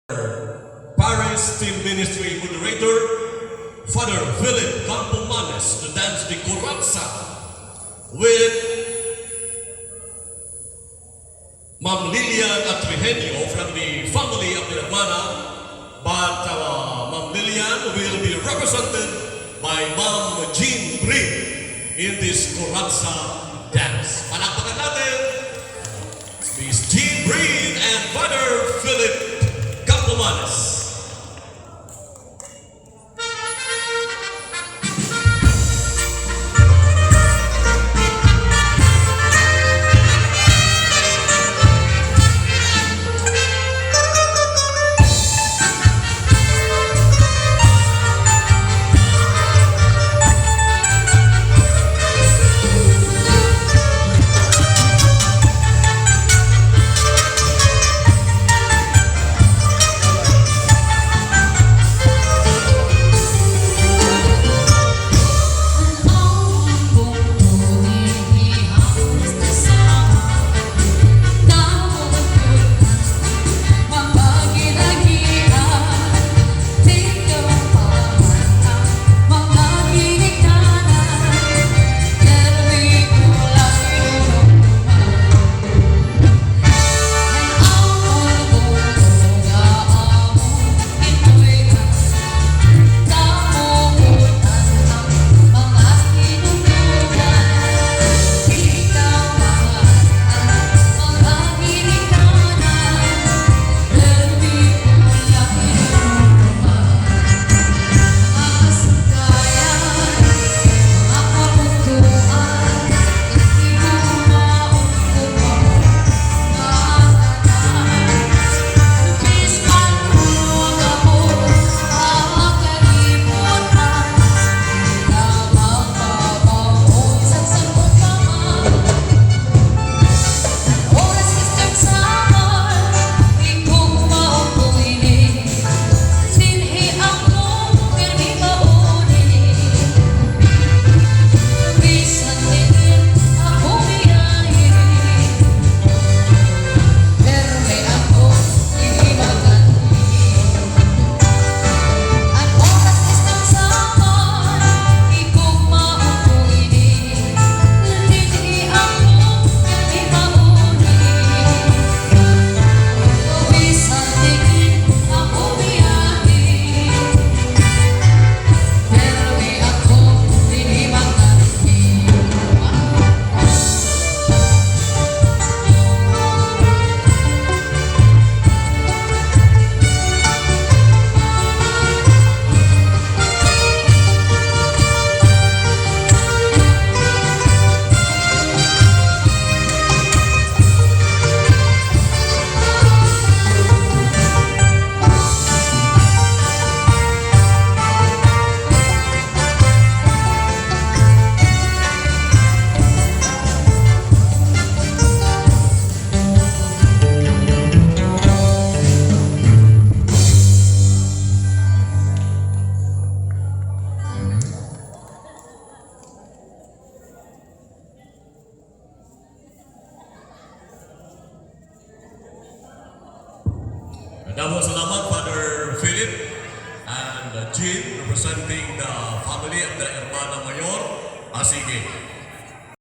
Paris Team Ministry Moderator, Father Philip Campomanes, to dance the Corazza with Ma'am Lilian Atrihenio from the family of the Hermana, but Ma'am Lilian will be represented by Ma'am Jean Brin in this Corazza dance. Palakpakan natin, Miss Jean Brin and Father Philip Campomanes. Damo salamat Father Philip and Jean representing the family of the Hermana Mayor Asige.